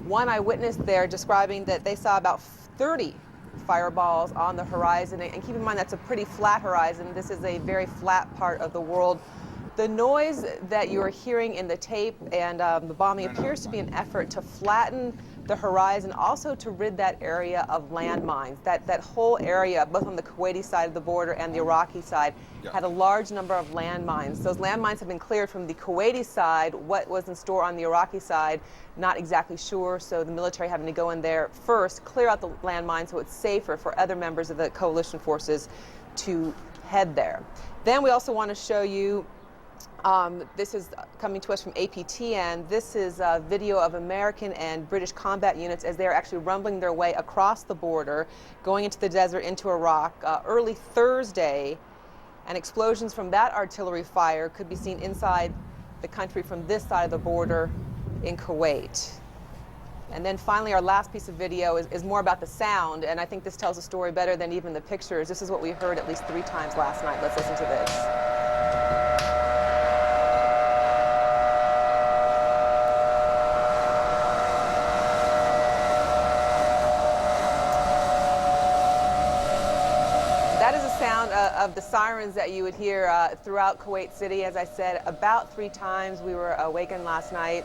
one eyewitness there describing that they saw about 30 fireballs on the horizon. And keep in mind, that's a pretty flat horizon. This is a very flat part of the world. The noise that you are hearing in the tape and the bombing appears to be an effort to flatten the horizon, also to rid that area of landmines. That whole area, both on the Kuwaiti side of the border and the Iraqi side, had a large number of landmines. Those landmines have been cleared from the Kuwaiti side. What was in store on the Iraqi side, not exactly sure, so the military having to go in there first, clear out the landmines so it's safer for other members of the coalition forces to head there. Then we also want to show you this is coming to us from APTN. This is a video of American and British combat units as they are actually rumbling their way across the border, going into the desert, into Iraq. Early Thursday, and explosions from that artillery fire could be seen inside the country from this side of the border in Kuwait. And then finally, our last piece of video is more about the sound, and I think this tells the story better than even the pictures. This is what we heard at least 3 times last night. Let's listen to this. That is the sound of the sirens that you would hear throughout Kuwait City. As I said, about 3 times we were awakened last night.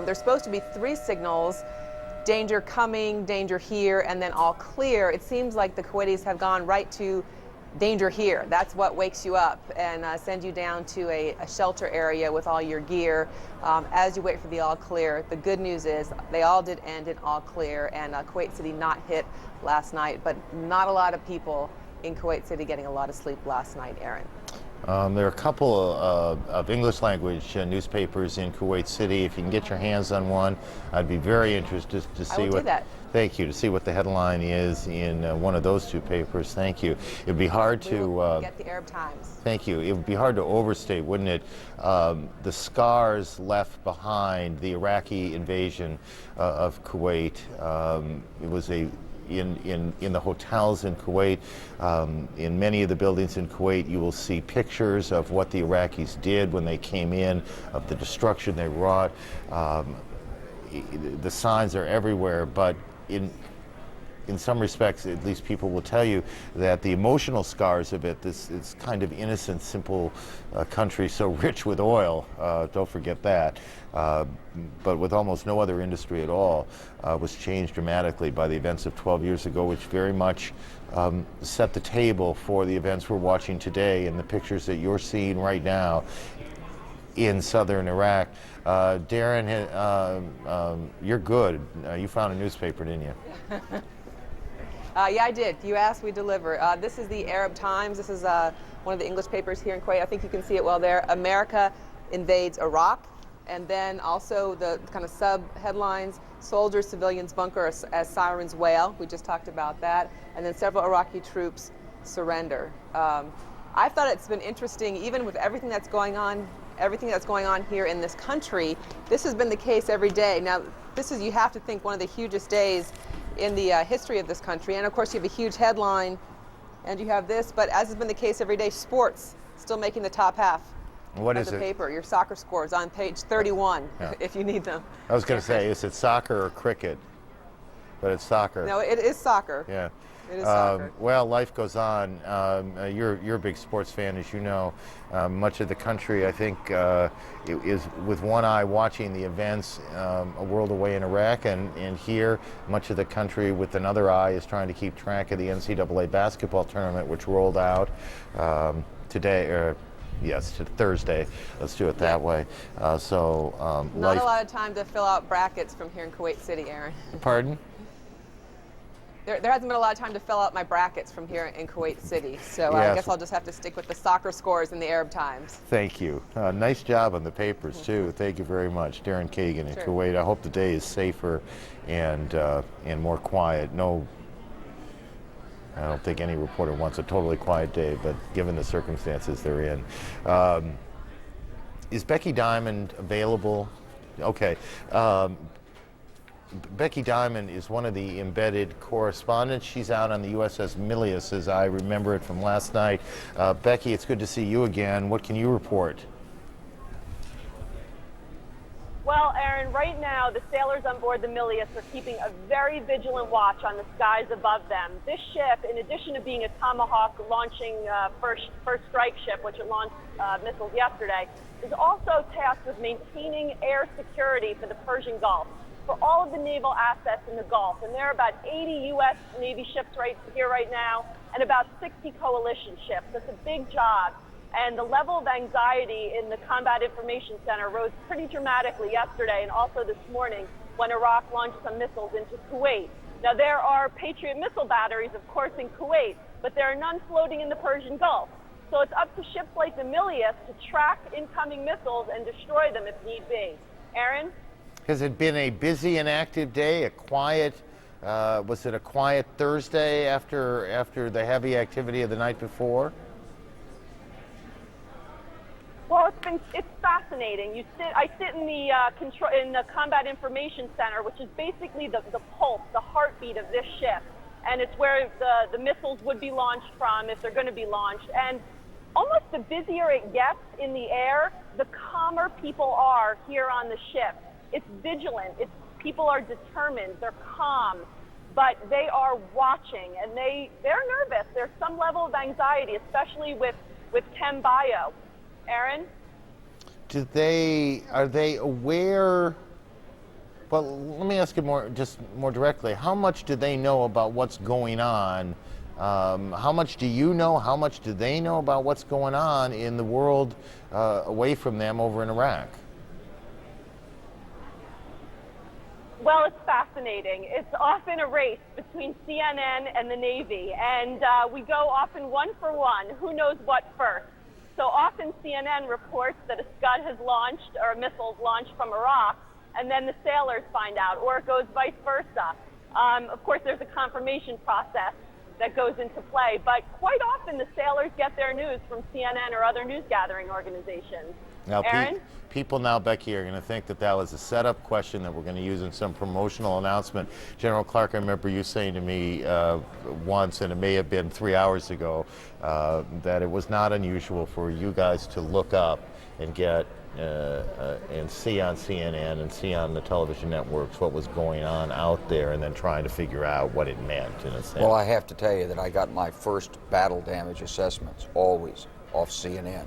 There's supposed to be 3 signals: danger coming, danger here, and then all clear. It seems like the Kuwaitis have gone right to danger here. That's what wakes you up and sends you down to a shelter area with all your gear as you wait for the all clear. The good news is they all did end in all clear, and Kuwait City not hit last night, but not a lot of people in Kuwait City getting a lot of sleep last night, Aaron. There are a couple of English language newspapers in Kuwait City. If you can get your hands on one, I'd be very interested to see do that. Thank you. To see what the headline is in one of those 2 papers. Thank you. It'd be hard to get the Arab Times. Thank you. It would be hard to overstate, wouldn't it? The scars left behind the Iraqi invasion of Kuwait. It was in the hotels in Kuwait, in many of the buildings in Kuwait, you will see pictures of what the Iraqis did when they came in, of the destruction they wrought. The signs are everywhere, but in some respects, at least people will tell you that the emotional scars of it, this kind of innocent, simple country so rich with oil, don't forget that, but with almost no other industry at all, was changed dramatically by the events of 12 years ago, which very much set the table for the events we're watching today and the pictures that you're seeing right now in southern Iraq. Darren, you're good. You found a newspaper, didn't you? Yeah, I did. You asked, we deliver. This is the Arab Times. This is one of the English papers here in Kuwait. I think you can see it well there. America invades Iraq. And then also the kind of sub-headlines: soldiers, civilians bunker as sirens wail. We just talked about that. And then several Iraqi troops surrender. I thought it's been interesting, even with everything that's going on here in this country. This has been the case every day. Now, this is, you have to think, one of the hugest days in the history of this country. And of course, you have a huge headline, and you have this. But as has been the case every day, sports still making the top half of the paper. Your soccer scores on page 31, if you need them. I was going to say, is it soccer or cricket? But it's soccer. No, it is soccer. Yeah. It is soccer. Well, life goes on. You're a big sports fan, as you know. Much of the country, I think, is with one eye watching the events a world away in Iraq, and here, much of the country with another eye is trying to keep track of the NCAA basketball tournament, which rolled out today. Yes, to Thursday. Let's do it that way. Not a lot of time to fill out brackets from here in Kuwait City, Aaron. Pardon? There hasn't been a lot of time to fill out my brackets from here in Kuwait City, so I guess I'll just have to stick with the soccer scores in the Arab Times. Thank you. Nice job on the papers, too. Thank you very much. Darren Kagan in Kuwait. I hope the day is safer and more quiet. No, I don't think any reporter wants a totally quiet day, but given the circumstances they're in. Is Becky Diamond available? Okay. Becky Diamond is one of the embedded correspondents. She's out on the USS Milius, as I remember it from last night. Becky, it's good to see you again. What can you report? Well, Aaron, Aaron, right now, the sailors on board the Milius are keeping a very vigilant watch on the skies above them. This ship, in addition to being a Tomahawk launching first strike ship, which it launched missiles yesterday, is also tasked with maintaining air security for the Persian Gulf, for all of the naval assets in the Gulf. And there are about 80 U.S. Navy ships right here right now, and about 60 coalition ships. That's a big job. And the level of anxiety in the Combat Information Center rose pretty dramatically yesterday and also this morning when Iraq launched some missiles into Kuwait. Now, there are Patriot missile batteries, of course, in Kuwait, but there are none floating in the Persian Gulf. So it's up to ships like the Milius to track incoming missiles and destroy them if need be. Aaron? Has it been a busy and active day, a quiet, was it a quiet Thursday after the heavy activity of the night before? Well, it's fascinating. I sit in the Combat Information Center, which is basically the pulse, the heartbeat of this ship, and it's where the missiles would be launched from if they're going to be launched. And almost the busier it gets in the air, the calmer people are here on the ship. It's vigilant. People are determined. They're calm, but they are watching, and they're nervous. There's some level of anxiety, especially with Chem Bio. Aaron? Are they aware? Well, let me ask you more directly. How much do they know about what's going on? How much do you know? How much do they know about what's going on in the world away from them over in Iraq? Well, it's fascinating. It's often a race between CNN and the Navy, and we go often one for one. Who knows what first? So often CNN reports that a Scud has launched or missiles launched from Iraq, and then the sailors find out, or it goes vice versa. Of course, there's a confirmation process that goes into play, but quite often the sailors get their news from CNN or other news gathering organizations. Now, Aaron? People now, Becky, are going to think that was a setup question that we're going to use in some promotional announcement. General Clark, I remember you saying to me once, and it may have been 3 hours ago, that it was not unusual for you guys to look up and get and see on CNN and see on the television networks what was going on out there, and then trying to figure out what it meant in a sense. Well, I have to tell you that I got my first battle damage assessments always off CNN.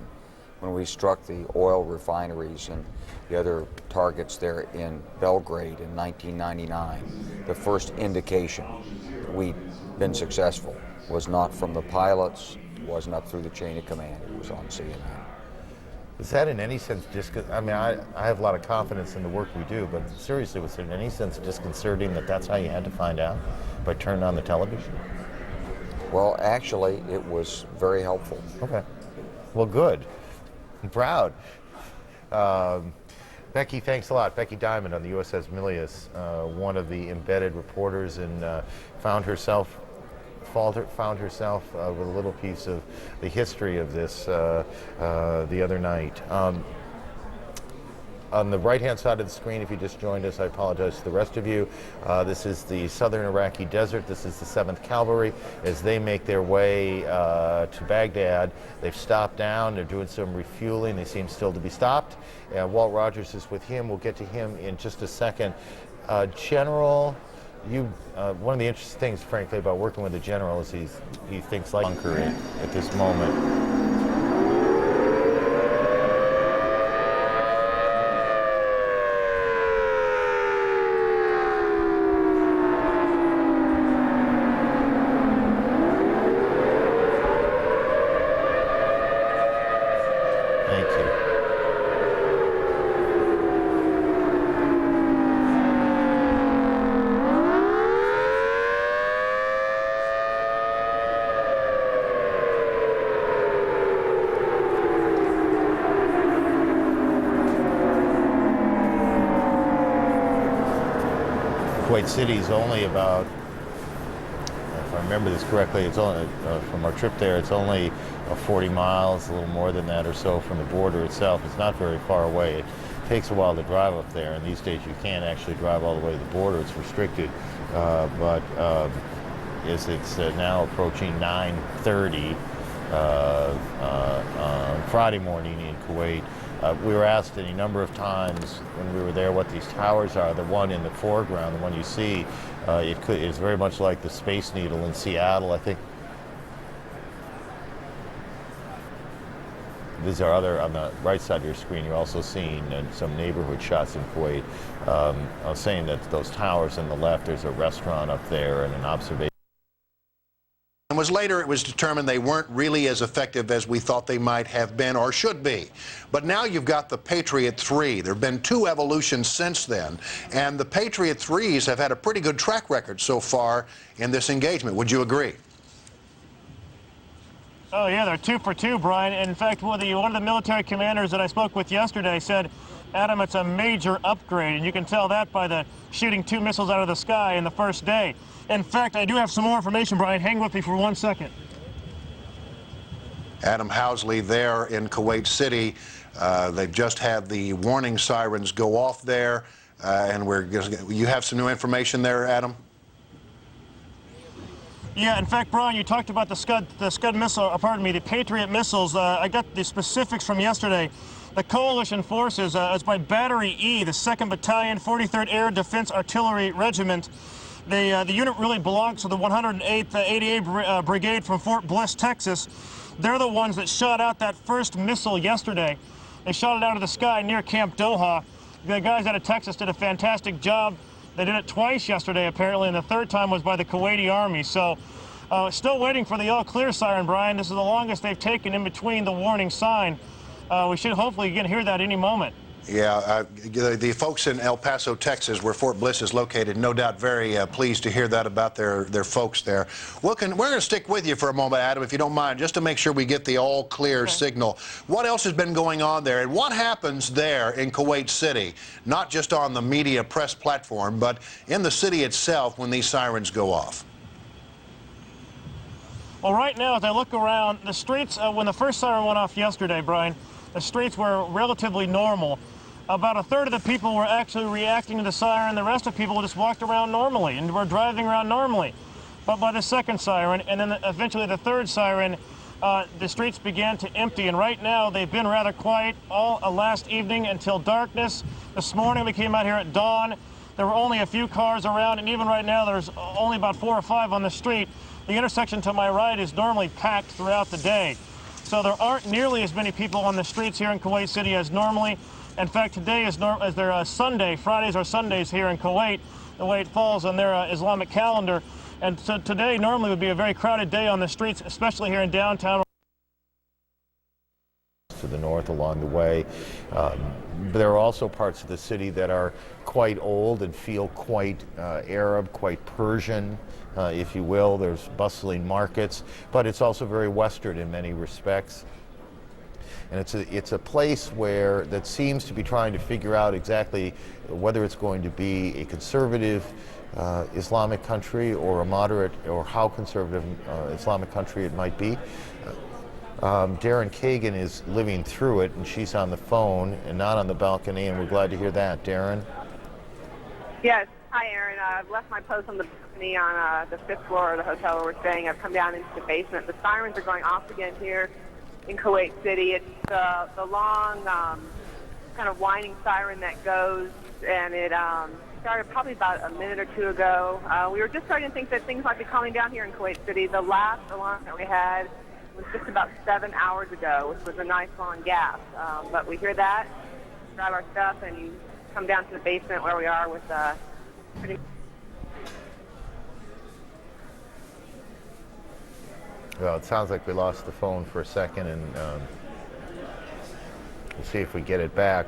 When we struck the oil refineries and the other targets there in Belgrade in 1999, the first indication we'd been successful was not from the pilots, wasn't up through the chain of command, it was on CNN. Is that in any sense I mean, I have a lot of confidence in the work we do, but seriously, was it in any sense disconcerting that that's how you had to find out, by turning on the television? Well, actually, it was very helpful. Okay. Well, good. I'm proud. Becky, thanks a lot. Becky Diamond on the USS Milius, one of the embedded reporters, and found herself with a little piece of the history of this the other night. On the right-hand side of the screen, if you just joined us, I apologize to the rest of you. This is the southern Iraqi desert. This is the 7th Cavalry. As they make their way to Baghdad, they've stopped down. They're doing some refueling. They seem still to be stopped. Walt Rogers is with him. We'll get to him in just a second. General, one of the interesting things, frankly, about working with the general is he thinks like a bunker at this moment. Kuwait City is only about, if I remember this correctly, it's only from our trip there, it's only 40 miles, a little more than that or so from the border itself. It's not very far away. It takes a while to drive up there, and these days you can't actually drive all the way to the border. It's restricted. But as it's now approaching 9:30 Friday morning in Kuwait, We were asked any number of times when we were there what these towers are. The one in the foreground, the one you see, it's very much like the Space Needle in Seattle, I think. These are other, on the right side of your screen, you're also seeing some neighborhood shots in Kuwait. I was saying that those towers on the left, there's a restaurant up there and an observation. And later it was determined they weren't really as effective as we thought they might have been or should be. But now you've got the Patriot 3. There have been 2 evolutions since then, and the Patriot 3s have had a pretty good track record so far in this engagement. Would you agree? Oh yeah, they're 2 for 2, Brian. And in fact, one of the military commanders that I spoke with yesterday said, Adam, it's a major upgrade, and you can tell that by the shooting 2 missiles out of the sky in the first day. In fact, I do have some more information, Brian. Hang with me for 1 second. Adam Housley there in Kuwait City. They've just had the warning sirens go off there, and you have some new information there, Adam? Yeah, in fact, Brian, you talked about the Scud missile, pardon me, the Patriot missiles. I got the specifics from yesterday. The coalition forces, it's by Battery E, the 2nd Battalion, 43rd Air Defense Artillery Regiment. The unit really belongs to the 108th 88 Brigade from Fort Bliss, Texas. They're the ones that shot out that first missile yesterday. They shot it out of the sky near Camp Doha. The guys out of Texas did a fantastic job. They did it twice yesterday, apparently, and the 3rd time was by the Kuwaiti Army. So, still waiting for the all-clear siren, Brian. This is the longest they've taken in between the warning sign. We should hopefully hear that any moment. Yeah, the folks in El Paso, Texas, where Fort Bliss is located, no doubt very pleased to hear that about their folks there. We're going to stick with you for a moment, Adam, if you don't mind, just to make sure we get the all-clear signal. What else has been going on there, and what happens there in Kuwait City, not just on the media press platform, but in the city itself when these sirens go off? Well, right now, as I look around, the streets, when the first siren went off yesterday, Brian, the streets were relatively normal. About 1/3 of the people were actually reacting to the siren. The rest of people just walked around normally and were driving around normally. But by the 2nd siren, and then eventually the 3rd siren, the streets began to empty. And right now, they've been rather quiet all last evening until darkness. This morning, we came out here at dawn. There were only a few cars around, and even right now, there's only about 4 or 5 on the street. The intersection to my right is normally packed throughout the day. So there aren't nearly as many people on the streets here in Kuwait City as normally. In fact, today is their Sunday. Fridays are Sundays here in Kuwait, the way it falls on their Islamic calendar. And so today normally would be a very crowded day on the streets, especially here in downtown. To the north along the way. There are also parts of the city that are quite old and feel quite Arab, quite Persian, if you will. There's bustling markets, but it's also very Western in many respects. And it's a place that seems to be trying to figure out exactly whether it's going to be a conservative Islamic country or a moderate, or how conservative Islamic country it might be. Darren Kagan is living through it, and she's on the phone and not on the balcony, and we're glad to hear that. Darren? Yes. Hi, Aaron. I've left my post on the balcony on the 5th floor of the hotel where we're staying. I've come down into the basement. The sirens are going off again here in Kuwait City. It's the long, kind of whining siren that goes, and it started probably about a minute or 2 ago. We were just starting to think that things might be calming down here in Kuwait City. The last alarm that we had was just about 7 hours ago, which was a nice long gap. But we hear that, grab our stuff, and come down to the basement where we are with pretty. Well, it sounds like we lost the phone for a second, and we'll see if we get it back.